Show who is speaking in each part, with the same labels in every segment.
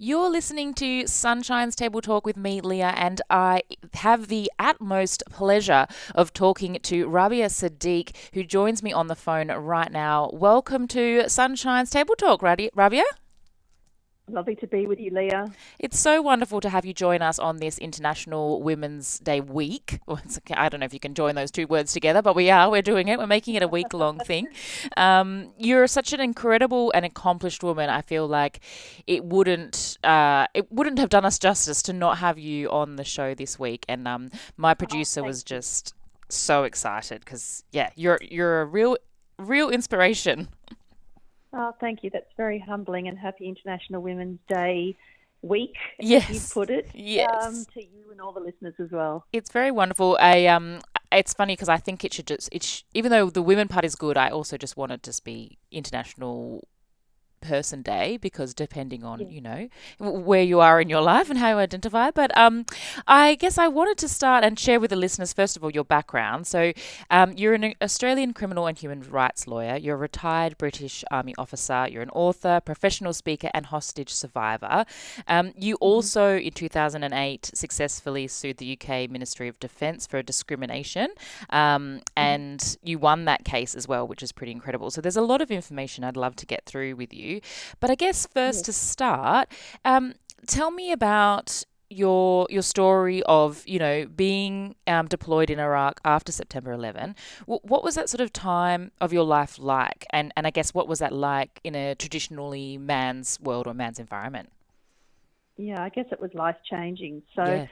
Speaker 1: You're listening to Sunshine's Table Talk with me, Leah, and I have the utmost pleasure of talking to Rabia Siddique, who joins me on the phone right now. Welcome to Sunshine's Table Talk, Rabia.
Speaker 2: Lovely to be with you, Leah.
Speaker 1: It's so wonderful to have you join us on this International Women's Day week. I don't know if you can join those two words together, but we're doing it. We're making it a week-long thing. You're such an incredible and accomplished woman. I feel like it wouldn't have done us justice to not have you on the show this week. And my
Speaker 2: Oh,
Speaker 1: producer
Speaker 2: thank
Speaker 1: was
Speaker 2: you.
Speaker 1: just so excited because you're a real inspiration.
Speaker 2: Oh, thank you. That's very humbling, and happy International Women's Day week, as you
Speaker 1: Yes,
Speaker 2: put it,
Speaker 1: yes.
Speaker 2: to you and all the listeners as well.
Speaker 1: It's very wonderful. It's funny because I think even though the women part is good, I also just want it to be International Person Day because depending on
Speaker 2: Yeah.
Speaker 1: where you are in your life and how you identify. But I guess I wanted to start and share with the listeners first of all your background. So you're an Australian criminal and human rights lawyer. You're a retired British Army officer. You're an author, professional speaker, and hostage survivor. You
Speaker 2: hmm
Speaker 1: also in 2008 successfully sued the UK Ministry of Defence for discrimination,
Speaker 2: hmm
Speaker 1: and you won that case as well, which is pretty incredible. So there's a lot of information I'd love to get through with you. But I guess first
Speaker 2: Yes.
Speaker 1: to start, tell me about your story of being deployed in Iraq after September 11. What was that sort of time of your life like, and I guess what was that like in a traditionally man's world or man's environment?
Speaker 2: Yeah, I guess it was life changing. So,
Speaker 1: Yeah,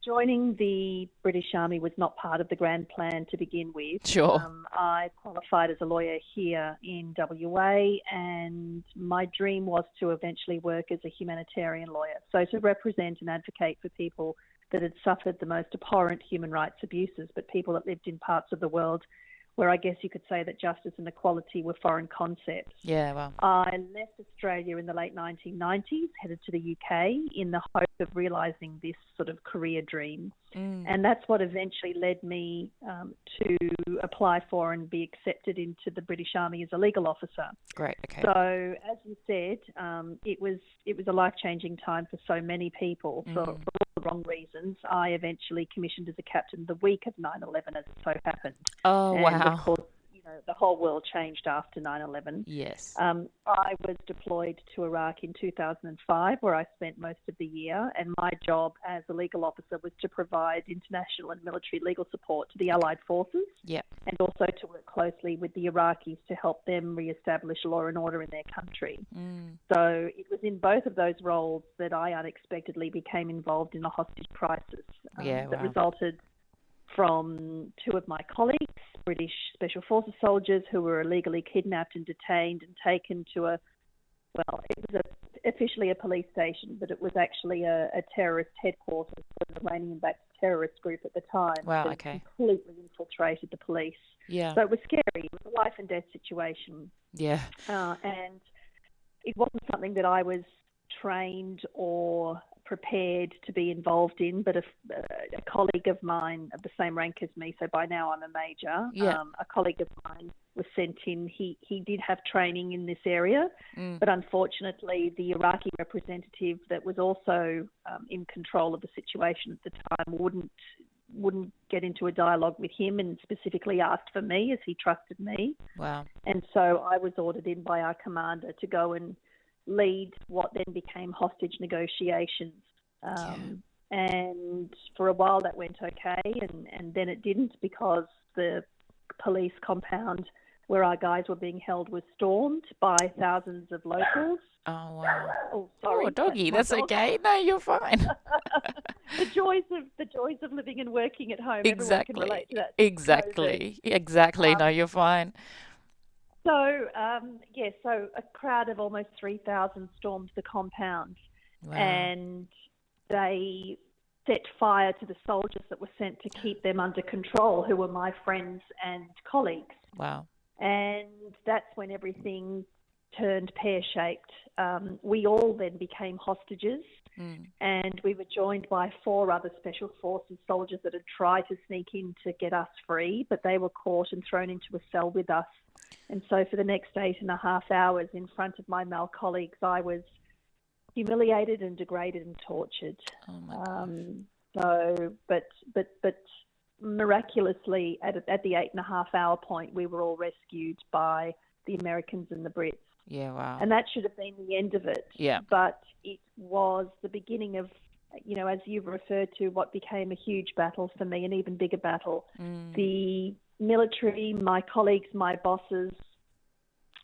Speaker 2: joining the British Army was not part of the grand plan to begin with.
Speaker 1: sure.
Speaker 2: I qualified as a lawyer here in WA, and my dream was to eventually work as a humanitarian lawyer. So, to represent and advocate for people that had suffered the most abhorrent human rights abuses, but people that lived in parts of the world where I guess you could say that justice and equality were foreign concepts.
Speaker 1: Yeah, well,
Speaker 2: I left Australia in the late 1990s, headed to the UK in the hope of realising this sort of career dream.
Speaker 1: mm,
Speaker 2: And that's what eventually led me to apply for and be accepted into the British Army as a legal officer.
Speaker 1: great. Okay.
Speaker 2: So, as you said, it was a life changing time for so many people for
Speaker 1: Mm.
Speaker 2: all the wrong reasons. I eventually commissioned as a captain the week of 9/11, as it so happened,
Speaker 1: Oh,
Speaker 2: and of
Speaker 1: wow.
Speaker 2: course, the whole world changed after 9/11.
Speaker 1: Yes.
Speaker 2: I was deployed to Iraq in 2005, where I spent most of the year, and my job as a legal officer was to provide international and military legal support to the Allied forces
Speaker 1: Yep.
Speaker 2: and also to work closely with the Iraqis to help them re-establish law and order in their country.
Speaker 1: Mm.
Speaker 2: So it was in both of those roles that I unexpectedly became involved in a hostage crisis
Speaker 1: Yeah,
Speaker 2: that
Speaker 1: wow.
Speaker 2: resulted from two of my colleagues, British Special Forces soldiers, who were illegally kidnapped and detained and taken to it was officially a police station, but it was actually a terrorist headquarters for the Iranian-backed terrorist group at the time
Speaker 1: Wow,
Speaker 2: that had
Speaker 1: okay.
Speaker 2: completely infiltrated the police.
Speaker 1: Yeah.
Speaker 2: So it was scary. It was a life and death situation.
Speaker 1: Yeah.
Speaker 2: And it wasn't something that I was trained or prepared to be involved in, but a colleague of mine of the same rank as me, so by now I'm a major,
Speaker 1: Yeah.
Speaker 2: a colleague of mine was sent in. He did have training in this area,
Speaker 1: Mm.
Speaker 2: but unfortunately the Iraqi representative that was also in control of the situation at the time wouldn't get into a dialogue with him and specifically asked for me as he trusted me.
Speaker 1: Wow.
Speaker 2: And so I was ordered in by our commander to go and lead what then became hostage negotiations.
Speaker 1: Yeah.
Speaker 2: And for a while that went okay, and then it didn't because the police compound where our guys were being held was stormed by thousands of locals.
Speaker 1: Oh, wow.
Speaker 2: Oh,
Speaker 1: Oh,
Speaker 2: sorry, that's
Speaker 1: doggy,
Speaker 2: my
Speaker 1: that's
Speaker 2: dog.
Speaker 1: okay. No, you're fine.
Speaker 2: The joys of living and working at home. Everyone can
Speaker 1: Exactly.
Speaker 2: relate to that since COVID.
Speaker 1: Exactly. Exactly. No,
Speaker 2: Um,
Speaker 1: you're fine.
Speaker 2: so a crowd of almost 3,000 stormed the compound,
Speaker 1: Wow.
Speaker 2: and they set fire to the soldiers that were sent to keep them under control, who were my friends and colleagues.
Speaker 1: Wow.
Speaker 2: And that's when everything turned pear-shaped. We all then became hostages,
Speaker 1: Mm.
Speaker 2: and we were joined by four other special forces soldiers that had tried to sneak in to get us free, but they were caught and thrown into a cell with us. And so for the next 8.5 hours in front of my male colleagues, I was humiliated and degraded and tortured.
Speaker 1: Oh my God.
Speaker 2: But miraculously, at the 8.5 hour point, we were all rescued by the Americans and the Brits.
Speaker 1: Yeah, wow.
Speaker 2: And that should have been the end of it.
Speaker 1: Yeah.
Speaker 2: But it was the beginning of, as you've referred to, what became a huge battle for me, an even bigger battle. The military, my colleagues, my bosses,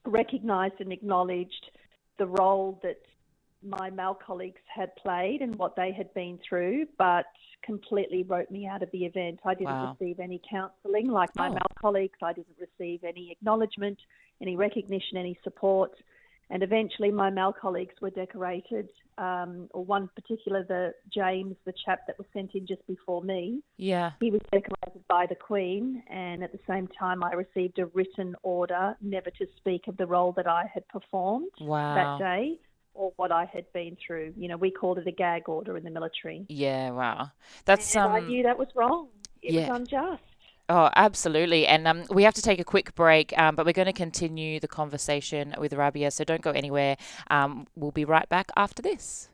Speaker 2: recognised and acknowledged the role that my male colleagues had played and what they had been through, but completely wrote me out of the event. I didn't receive any counselling like my male colleagues. I didn't receive any acknowledgement, any recognition, any support. And eventually my male colleagues were decorated, or one particular, James, the chap that was sent in just before me.
Speaker 1: Yeah.
Speaker 2: He was decorated by the Queen, and at the same time I received a written order never to speak of the role that I had performed that day or what I had been through. We called it a gag order in the military.
Speaker 1: Yeah, wow. That's
Speaker 2: and I knew that was wrong. It was unjust.
Speaker 1: Oh, absolutely. And we have to take a quick break, but we're going to continue the conversation with Rabia, so don't go anywhere. We'll be right back after this.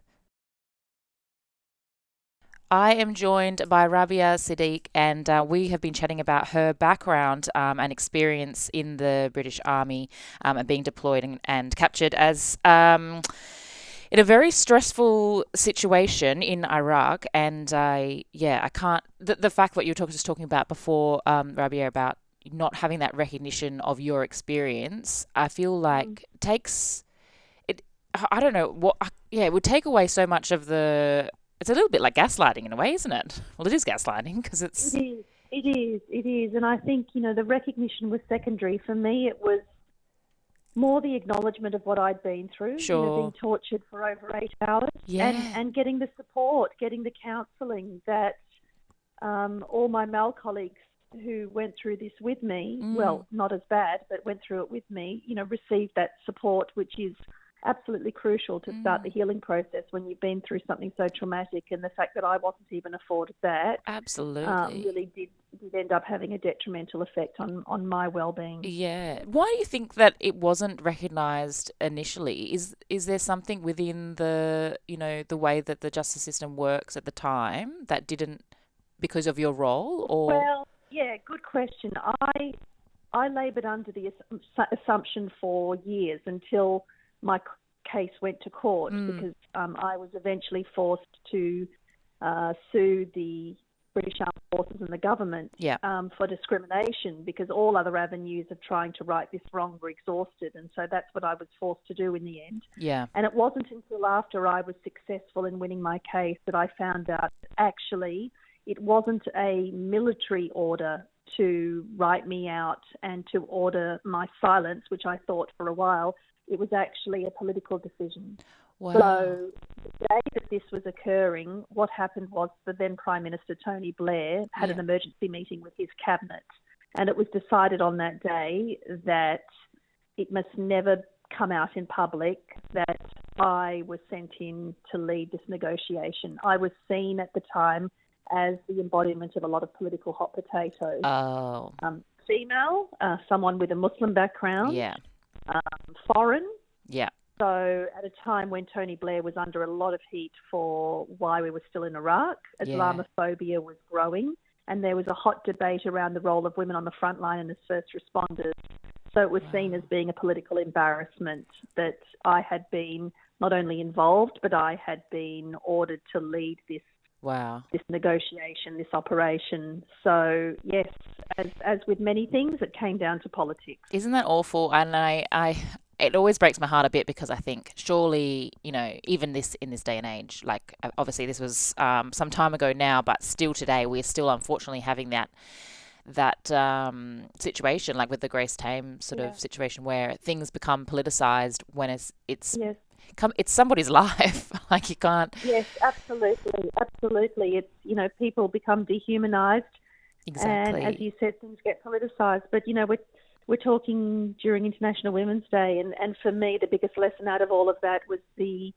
Speaker 1: I am joined by Rabia Siddique, and we have been chatting about her background and experience in the British Army and being deployed and captured as in a very stressful situation in Iraq. And I can't. The fact that you were just talking about before, Rabia, about not having that recognition of your experience, I feel like takes it. I don't know what. It would take away so much of the. It's a little bit like gaslighting in a way, isn't it? Well, it is gaslighting because it's...
Speaker 2: It is. And I think, the recognition was secondary. For me, it was more the acknowledgement of what I'd been through.
Speaker 1: Sure.
Speaker 2: Being tortured for over 8 hours.
Speaker 1: Yeah.
Speaker 2: And getting the support, getting the counselling that all my male colleagues who went through this with me, well, not as bad, but went through it with me, received that support, which is absolutely crucial to start the healing process when you've been through something so traumatic. And the fact that I wasn't even afforded that really did end up having a detrimental effect on my well-being.
Speaker 1: Yeah. Why do you think that it wasn't recognised initially? Is there something within the the way that the justice system works at the time that didn't, because of your role? Or
Speaker 2: well, yeah, good question. I laboured under the assumption for years until my case went to court, because I was eventually forced to sue the British Armed Forces and the government for discrimination, because all other avenues of trying to right this wrong were exhausted. And so that's what I was forced to do in the end.
Speaker 1: Yeah.
Speaker 2: And it wasn't until after I was successful in winning my case that I found out that actually it wasn't a military order to write me out and to order my silence, which I thought for a while. It was actually a political decision.
Speaker 1: Wow.
Speaker 2: So the day that this was occurring, what happened was the then Prime Minister, Tony Blair, had an emergency meeting with his cabinet, and it was decided on that day that it must never come out in public that I was sent in to lead this negotiation. I was seen at the time as the embodiment of a lot of political hot potatoes.
Speaker 1: Oh.
Speaker 2: Female, someone with a Muslim background.
Speaker 1: Yeah.
Speaker 2: Foreign.
Speaker 1: Yeah.
Speaker 2: So at a time when Tony Blair was under a lot of heat for why we were still in Iraq, Islamophobia was growing, and there was a hot debate around the role of women on the front line and as first responders. So it was seen as being a political embarrassment that I had been not only involved, but I had been ordered to lead this negotiation, this operation. So yes, as with many things, it came down to politics.
Speaker 1: Isn't that awful? And it always breaks my heart a bit, because I think surely, even in this day and age, like obviously this was some time ago now, but still today we're still unfortunately having that situation, like with the Grace Tame sort of situation, where things become politicized when it's somebody's life. Like you can't.
Speaker 2: Yes, absolutely. It's people become dehumanized.
Speaker 1: Exactly.
Speaker 2: And as you said, things get politicized. But we're talking during International Women's Day, and for me, the biggest lesson out of all of that was the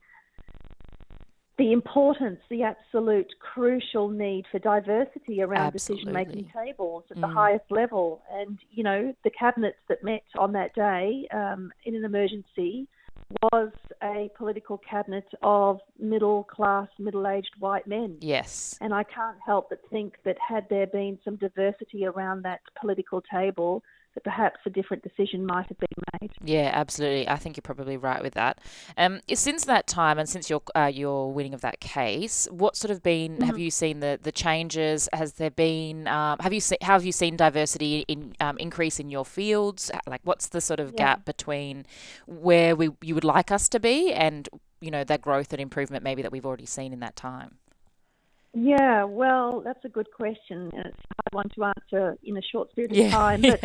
Speaker 2: importance, the absolute crucial need for diversity around decision-making tables at the highest level. And, the cabinets that met on that day in an emergency was a political cabinet of middle-class, middle-aged white men.
Speaker 1: Yes.
Speaker 2: And I can't help but think that had there been some diversity around that political table, that perhaps a different decision might have been made.
Speaker 1: Yeah, absolutely. I think you're probably right with that. Since that time and since your winning of that case, what sort of been have you seen the changes? Has there been how have you seen diversity increase in your fields? Like, what's the sort of
Speaker 2: Yeah.
Speaker 1: gap between where you would like us to be and that growth and improvement maybe that we've already seen in that time?
Speaker 2: Yeah, well, that's a good question, and it's a hard one to answer in a short period of time.
Speaker 1: Yeah.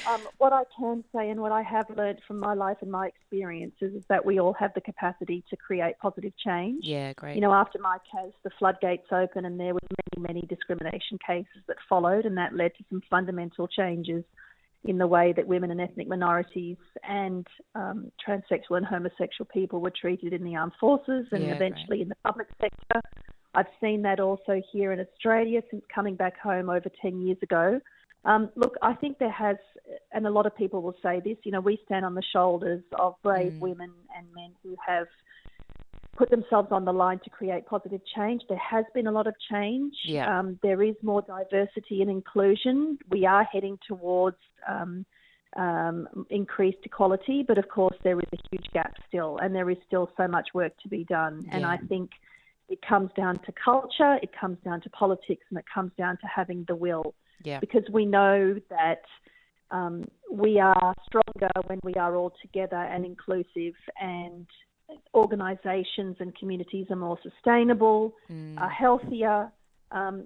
Speaker 2: But what I can say and what I have learned from my life and my experiences is that we all have the capacity to create positive change.
Speaker 1: Yeah, great.
Speaker 2: After my case, the floodgates opened and there were many discrimination cases that followed, and that led to some fundamental changes in the way that women and ethnic minorities and transsexual and homosexual people were treated in the armed forces and eventually in the public sector. I've seen that also here in Australia since coming back home over 10 years ago. Look, I think there has, and a lot of people will say this, we stand on the shoulders of brave women and men who have put themselves on the line to create positive change. There has been a lot of change.
Speaker 1: Yeah.
Speaker 2: There is more diversity and inclusion. We are heading towards increased equality, but of course there is a huge gap still, and there is still so much work to be done. And I think it comes down to culture, it comes down to politics, and it comes down to having the will.
Speaker 1: Yeah.
Speaker 2: Because we know that we are stronger when we are all together and inclusive, and organisations and communities are more sustainable, are healthier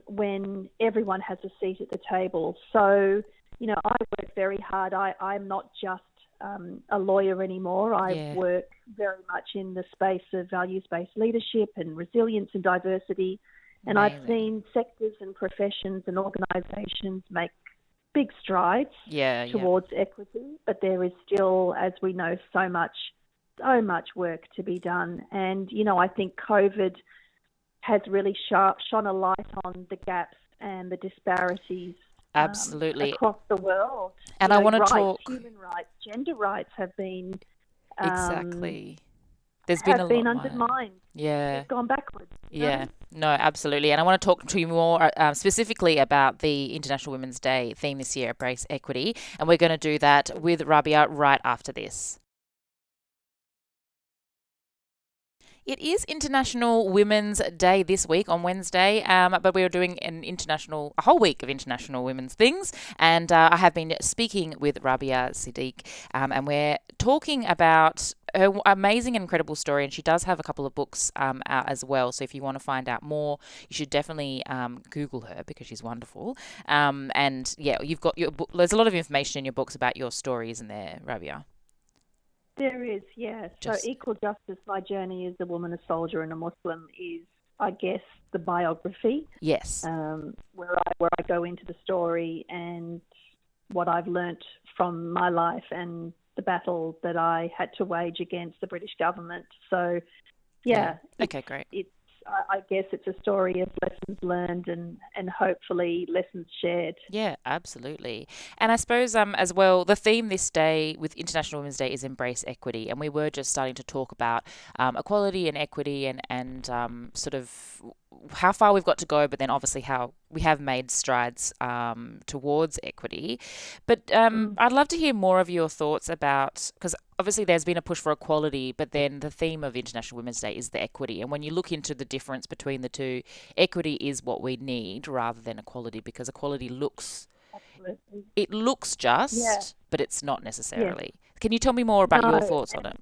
Speaker 2: when everyone has a seat at the table. So, I work very hard. I'm not just a lawyer anymore. I work very much in the space of values-based leadership and resilience and diversity. And I've seen sectors and professions and organisations make big strides towards equity, but there is still, as we know, so much work to be done. And, I think COVID has really shone a light on the gaps and the disparities
Speaker 1: absolutely
Speaker 2: across the world.
Speaker 1: And I want to talk
Speaker 2: human rights, gender rights have been
Speaker 1: exactly. There's been a lot
Speaker 2: undermined.
Speaker 1: Yeah,
Speaker 2: it's gone backwards.
Speaker 1: Yeah, no, absolutely. And I want to talk to you more specifically about the International Women's Day theme this year, Embrace Equity, and we're going to do that with Rabia right after this. It is International Women's Day this week on Wednesday, but we're doing a whole week of International Women's things. And I have been speaking with Rabia Siddique, and we're talking about her amazing and incredible story. And she does have a couple of books out as well. So if you want to find out more, you should definitely Google her because she's wonderful. And yeah, you've got there's a lot of information in your books about your story, isn't there, Rabia?
Speaker 2: There is, yes. So Equal Justice, My Journey as a Woman, a Soldier and a Muslim is, I guess, the biography.
Speaker 1: Yes.
Speaker 2: Where I go into the story and what I've learnt from my life and the battle that I had to wage against the British government. So,
Speaker 1: Okay, great.
Speaker 2: I guess it's a story of lessons learned and hopefully lessons shared.
Speaker 1: Yeah, absolutely. And I suppose as well, the theme this day with International Women's Day is Embrace Equity. And we were just starting to talk about equality and equity and sort of how far we've got to go, but then obviously how we have made strides towards equity. But I'd love to hear more of your thoughts about, because obviously there's been a push for equality, but then the theme of International Women's Day is the equity. And when you look into the difference between the two, equity is what we need rather than equality, because equality looks just, but it's not necessarily. Can you tell me more about your thoughts on it?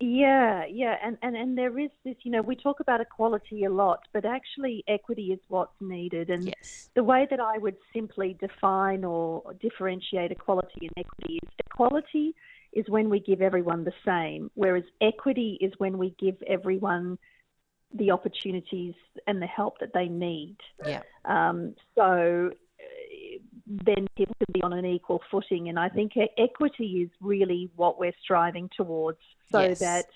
Speaker 2: Yeah, and there is this, we talk about equality a lot, but actually equity is what's needed. And the way that I would simply define or differentiate equality and equity is when we give everyone the same, whereas equity is when we give everyone the opportunities and the help that they need.
Speaker 1: Yeah.
Speaker 2: So then people can be on an equal footing. And I think equity is really what we're striving towards, so that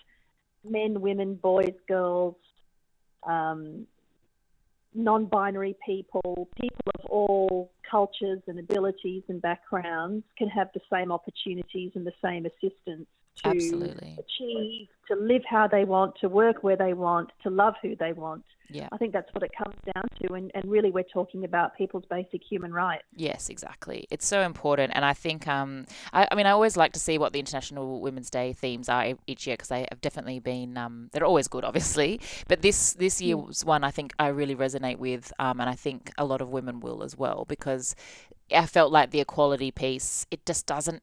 Speaker 2: men, women, boys, girls, non-binary people of all cultures and abilities and backgrounds can have the same opportunities and the same assistance. to
Speaker 1: Absolutely.
Speaker 2: achieve, to live how they want, to work where they want, to love who they want.
Speaker 1: Yeah.
Speaker 2: I think that's what it comes down to. And really, we're talking about people's basic human rights.
Speaker 1: Yes, exactly. It's so important, and I think I mean, I always like to see what the International Women's Day themes are each year because they have definitely been they're always good, obviously. But this year
Speaker 2: Mm.
Speaker 1: was one I think I really resonate with, and I think a lot of women will as well because I felt like the equality piece it just doesn't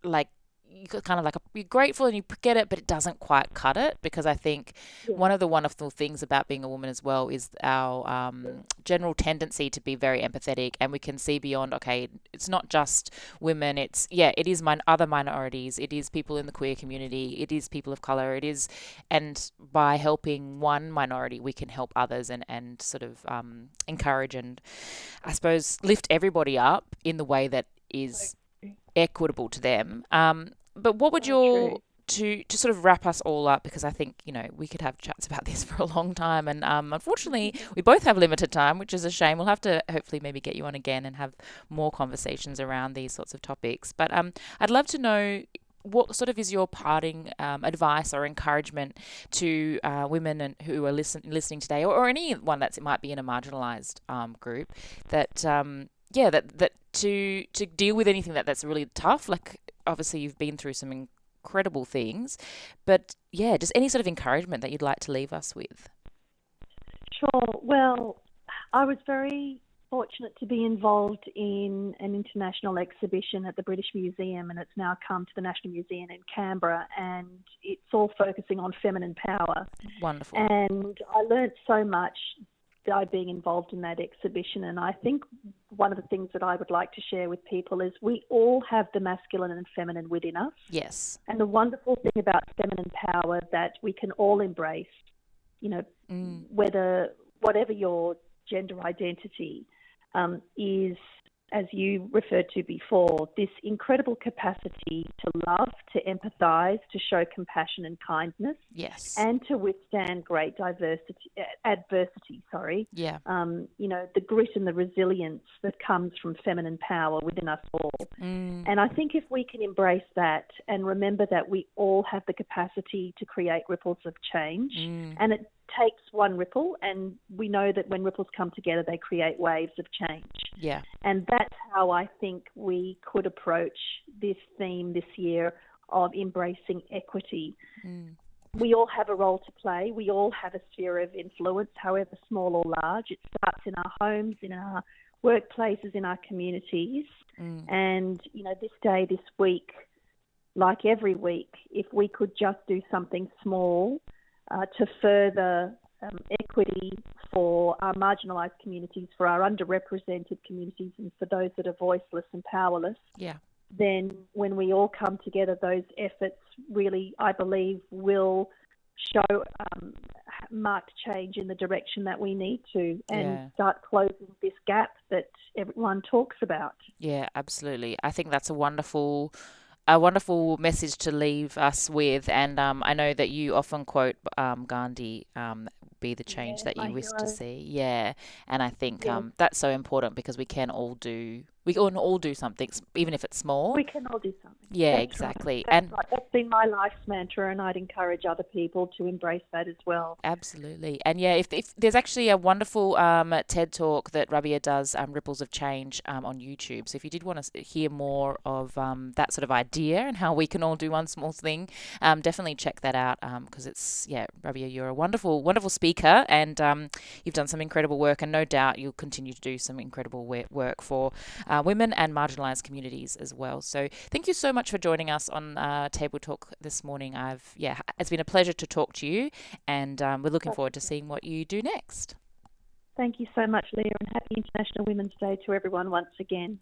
Speaker 1: like you kind of like you're grateful and you get it, but it doesn't quite cut it because I think
Speaker 2: Yeah.
Speaker 1: one of the wonderful things about being a woman as well is our general tendency to be very empathetic, and we can see beyond. Okay, it's not just women; it's it is other minorities, it is people in the queer community, it is people of color, it is, and by helping one minority, we can help others and sort of encourage and I suppose lift everybody up in the way that is equitable to them. But what would
Speaker 2: So
Speaker 1: your
Speaker 2: true.
Speaker 1: to sort of wrap us all up because I think we could have chats about this for a long time, and unfortunately we both have limited time, which is a shame. We'll have to hopefully maybe get you on again and have more conversations around these sorts of topics. But I'd love to know what sort of is your parting advice or encouragement to women who are listening today, or anyone that might be in a marginalised group that that to deal with anything that's really tough. Like obviously you've been through some incredible things, but just any sort of encouragement that you'd like to leave us with.
Speaker 2: Sure. Well, I was very fortunate to be involved in an international exhibition at the British Museum, and it's now come to the National Museum in Canberra, and it's all focusing on feminine power.
Speaker 1: Wonderful.
Speaker 2: And I learnt so much by being involved in that exhibition. And I think one of the things that I would like to share with people is we all have the masculine and feminine within us.
Speaker 1: Yes.
Speaker 2: And the wonderful thing about feminine power that we can all embrace, whatever your gender identity is, as you referred to before, this incredible capacity to love, to empathise, to show compassion and kindness.
Speaker 1: Yes.
Speaker 2: And to withstand great adversity.
Speaker 1: Yeah.
Speaker 2: The grit and the resilience that comes from feminine power within us all. And I think if we can embrace that and remember that we all have the capacity to create ripples of change, and it takes one ripple, and we know that when ripples come together, they create waves of change.
Speaker 1: Yeah.
Speaker 2: And that's how I think we could approach this theme this year of embracing equity. We all have a role to play. We all have a sphere of influence, however small or large. It starts in our homes, in our workplaces, in our communities. And, this day, this week, like every week, if we could just do something small to further equity for our marginalised communities, for our underrepresented communities, and for those that are voiceless and powerless, then when we all come together, those efforts really, I believe, will show marked change in the direction that we need to and start closing this gap that everyone talks about.
Speaker 1: Yeah, absolutely. I think that's a wonderful message to leave us with. And I know that you often quote Gandhi, be the change that you wish to see. Yeah. And I think that's so important because we can all do something, even if it's small.
Speaker 2: We can all do something.
Speaker 1: Yeah,
Speaker 2: That's
Speaker 1: exactly.
Speaker 2: Right. That's been my life's mantra, and I'd encourage other people to embrace that as well.
Speaker 1: Absolutely. And if there's actually a wonderful TED talk that Rabia does, Ripples of Change, on YouTube. So if you did want to hear more of that sort of idea and how we can all do one small thing, definitely check that out because it's, Rabia, you're a wonderful, wonderful speaker, and you've done some incredible work, and no doubt you'll continue to do some incredible work for women and marginalised communities as well. So thank you so much for joining us on Table Talk this morning. It's been a pleasure to talk to you, and we're looking forward to seeing what you do next.
Speaker 2: Thank you so much, Leah, and happy International Women's Day to everyone once again.